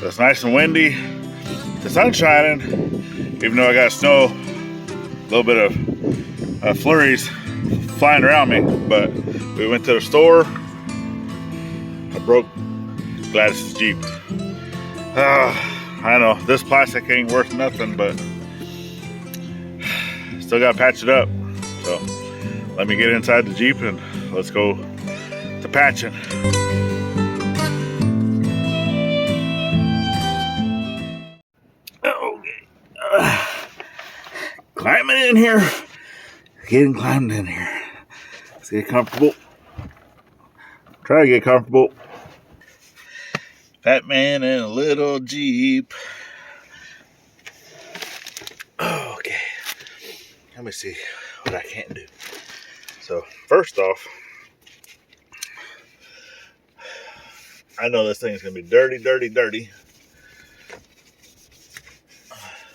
It's nice and windy. The sun's shining, even though I got snow, a little bit of flurries flying around me. But we went to the store. I broke Gladys's Jeep. I know this plastic ain't worth nothing, but still got to patch it up. So let me get inside the Jeep and let's go to patching. Okay. Climbing in here. Getting climbed in here. Let's get comfortable. Try to get comfortable. Fat man in a little Jeep. Okay. Let me see what I can do. So, first off, I know this thing's going to be dirty,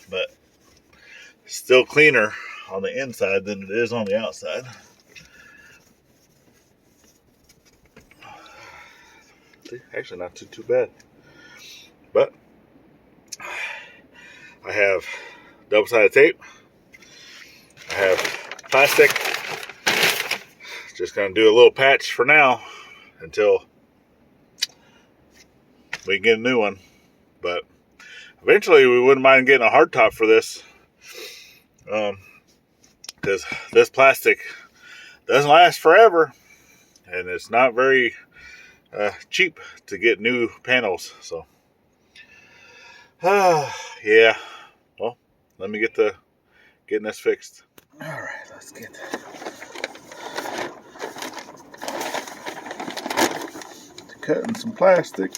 but still cleaner on the inside than it is on the outside. Actually, not too bad. But I have double-sided tape. I have plastic. Just going to do a little patch for now until we get a new one. But eventually we wouldn't mind getting a hard top for this. Because this plastic doesn't last forever. And it's not very cheap to get new panels. So, yeah. Well, let me get to getting this fixed. All right, let's get to cutting some plastic.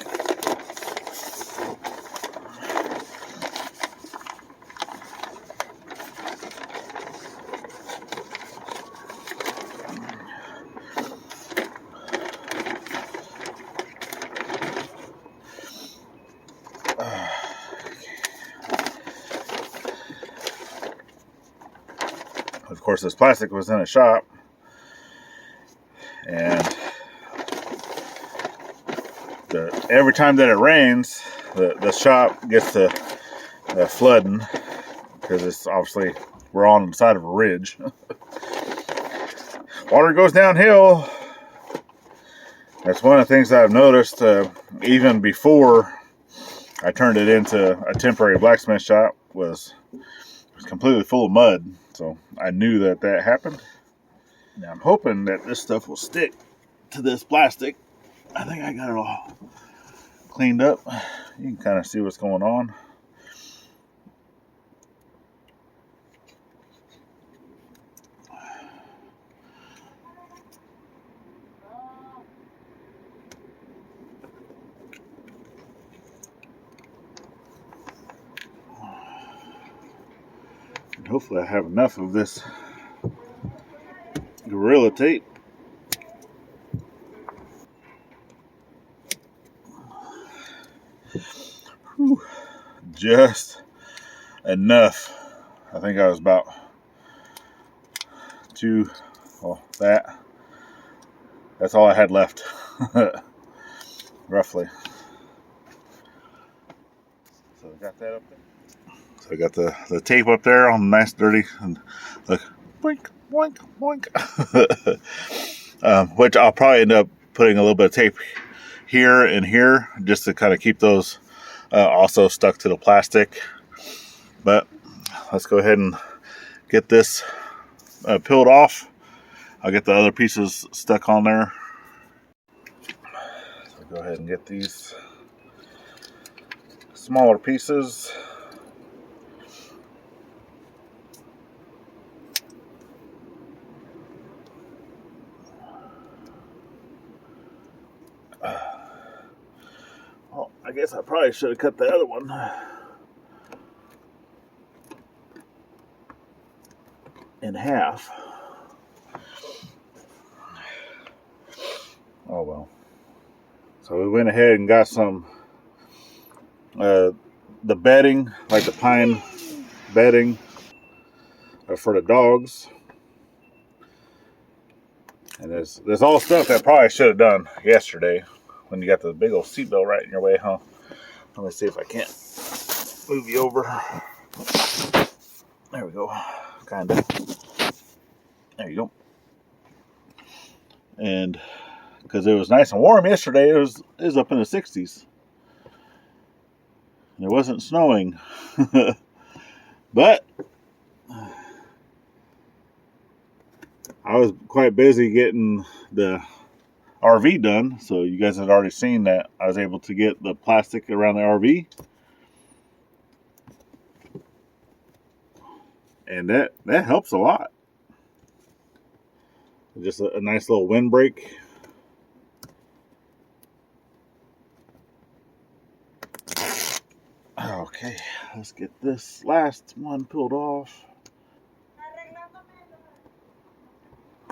Of course, this plastic was in a shop, and every time that it rains, the shop gets to flooding, because it's obviously we're on the side of a ridge. Water goes downhill. That's one of the things that I've noticed even before I turned it into a temporary blacksmith shop. It was completely full of mud. So I knew that happened. Now I'm hoping that this stuff will stick to this plastic. I think I got it all cleaned up. You can kind of see what's going on. And hopefully I have enough of this Gorilla tape. Whew. Just enough. I think I was about that's all I had left. Roughly. So I got that up there. So I got the tape up there on nice dirty and look, boink, boink, boink. Which I'll probably end up putting a little bit of tape here and here just to kind of keep those also stuck to the plastic. But let's go ahead and get this peeled off. I'll get the other pieces stuck on there. So go ahead and get these smaller pieces. Well, I guess I probably should have cut the other one in half. Oh well. So we went ahead and got some the bedding, like the pine bedding for the dogs. And there's all stuff that I probably should have done yesterday when you got the big old seatbelt right in your way, huh? Let me see if I can't move you over. There we go. Kind of. There you go. And because it was nice and warm yesterday, it was up in the 60s. And it wasn't snowing. But I was quite busy getting the RV done, so you guys had already seen that I was able to get the plastic around the RV, and that helps a lot. Just a nice little windbreak. Okay, let's get this last one pulled off.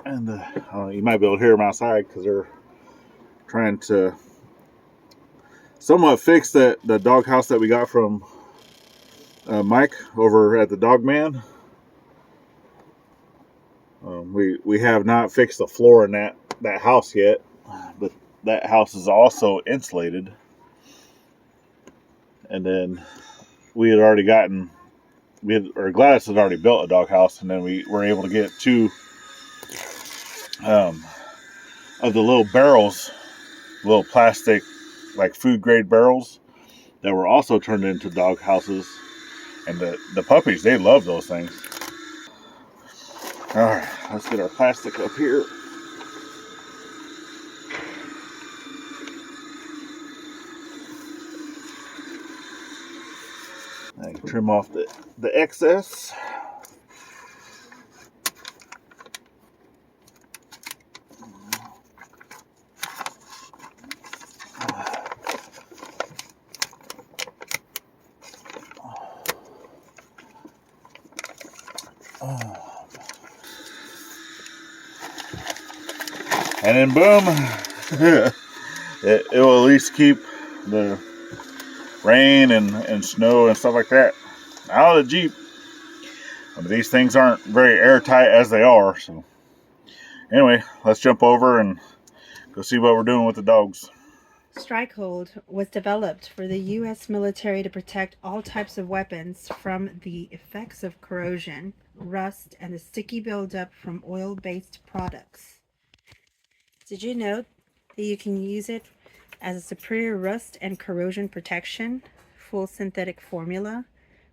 And you might be able to hear them outside because they're trying to somewhat fix the dog house that we got from Mike over at the Dog Man. We have not fixed the floor in that house yet, but that house is also insulated. And then we had already Gladys had already built a dog house, and then we were able to get two of the little barrels, little plastic, like food grade barrels that were also turned into dog houses. And the puppies, they love those things. All right, let's get our plastic up here. I can trim off the excess. And then boom, it will at least keep the rain and snow and stuff like that out of the Jeep. I mean, these things aren't very airtight as they are. So anyway, let's jump over and go see what we're doing with the dogs. Strikehold was developed for the U.S. military to protect all types of weapons from the effects of corrosion, rust, and the sticky buildup from oil-based products. Did you know that you can use it as a superior rust and corrosion protection, full synthetic formula,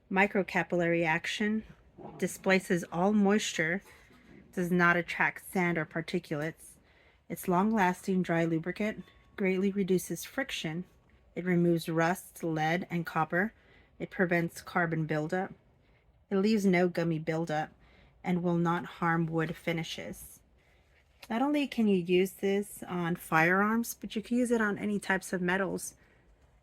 microcapillary action, displaces all moisture, does not attract sand or particulates. Its long-lasting dry lubricant greatly reduces friction. It removes rust, lead, and copper. It prevents carbon buildup. It leaves no gummy buildup and will not harm wood finishes. Not only can you use this on firearms, but you can use it on any types of metals.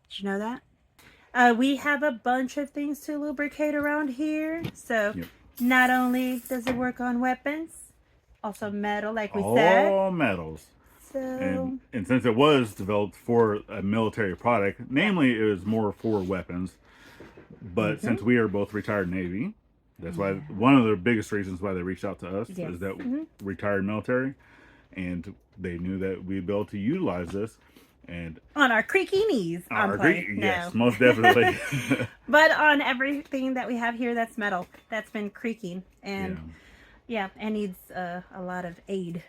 Did you know that? We have a bunch of things to lubricate around here. So not only does it work on weapons, also metal, like we said. All metals. So, and since it was developed for a military product, namely it was more for weapons, but since we are both retired Navy, that's why one of the biggest reasons why they reached out to us is that retired military, and they knew that we'd be able to utilize this. And on our creaky knees. Yes, most definitely. But on everything that we have here that's metal, that's been creaking. And it needs a lot of aid.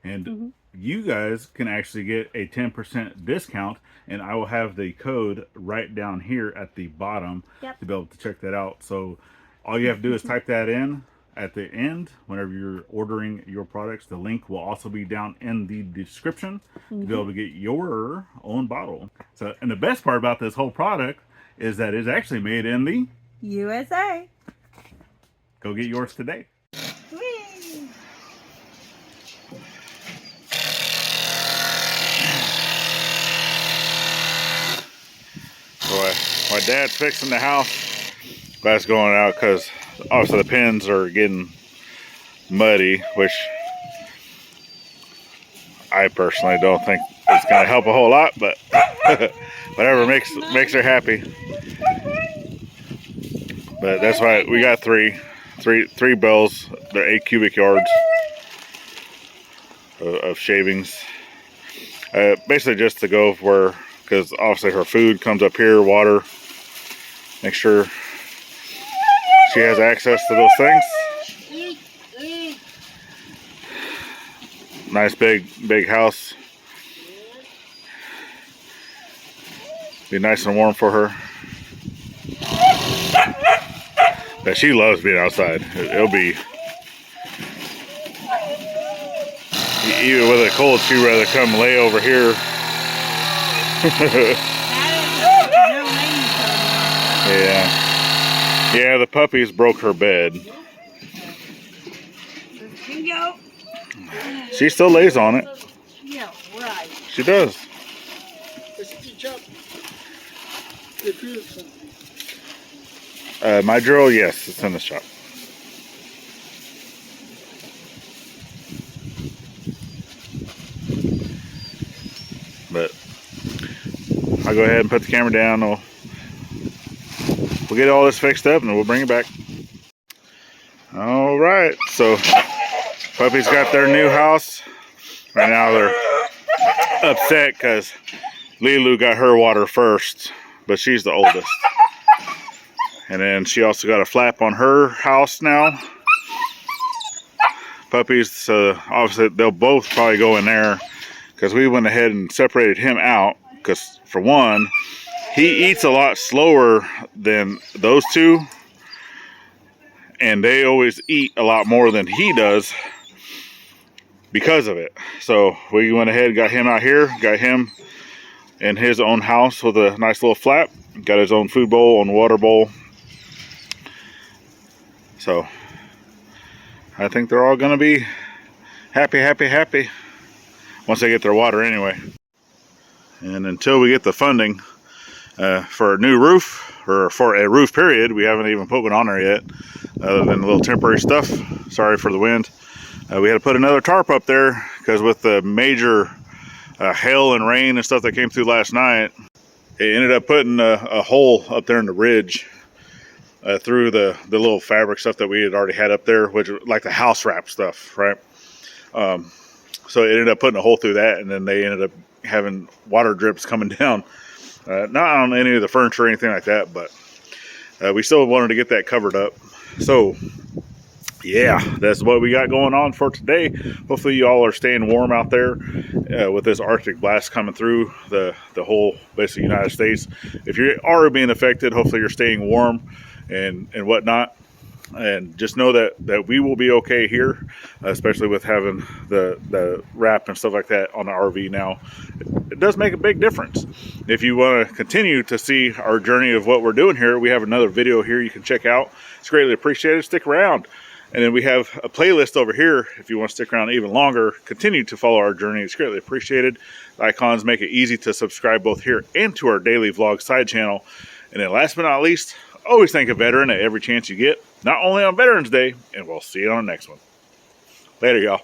And you guys can actually get a 10% discount, and I will have the code right down here at the bottom to be able to check that out. So all you have to do is type that in at the end whenever you're ordering your products. The link will also be down in the description to be able to get your own bottle. So, and the best part about this whole product is that it's actually made in the USA. Go get yours today. Whee! So my dad's fixing the house. That's going out because obviously the pins are getting muddy, which I personally don't think it's going to help a whole lot, but whatever makes her happy. But that's why we got three bells. They're 8 cubic yards of shavings. Basically just to go where because obviously her food comes up here, water. Make sure she has access to those things. Nice big house. Be nice and warm for her. But she loves being outside. It'll be, even with it cold, she'd rather come lay over here. Yeah, the puppies broke her bed. She still lays on it. Yeah, right. She does. My drill, yes, it's in the shop. But I'll go ahead and put the camera down. We'll get all this fixed up and we'll bring it back. All right, so puppies got their new house. Right now they're upset because Lilu got her water first, but she's the oldest. And then she also got a flap on her house now. Puppies, obviously they'll both probably go in there because we went ahead and separated him out because, for one, he eats a lot slower than those two, and they always eat a lot more than he does because of it. So we went ahead and got him out here, got him in his own house with a nice little flap, got his own food bowl and water bowl. So I think they're all gonna be happy once they get their water anyway. And until we get the funding for a new roof, or for a roof period, we haven't even put one on there yet, other than a little temporary stuff. Sorry for the wind. We had to put another tarp up there because with the major hail and rain and stuff that came through last night, it ended up putting a hole up there in the ridge through the little fabric stuff that we had already had up there, which like the house wrap stuff, right? So it ended up putting a hole through that, and then they ended up having water drips coming down. Not on any of the furniture or anything like that, but we still wanted to get that covered up. So yeah, that's what we got going on for today. Hopefully you all are staying warm out there with this Arctic blast coming through the whole basically United States. If you are being affected, hopefully you're staying warm and whatnot. And just know that we will be okay here, especially with having the wrap and stuff like that on the RV now. It does make a big difference. If you want to continue to see our journey of what we're doing here, we have another video here you can check out. It's greatly appreciated. Stick around. And then we have a playlist over here if you want to stick around even longer. Continue to follow our journey. It's greatly appreciated. The icons make it easy to subscribe both here and to our daily vlog side channel. And then last but not least, always thank a veteran at every chance you get, not only on Veterans Day, and we'll see you on the next one. Later, y'all.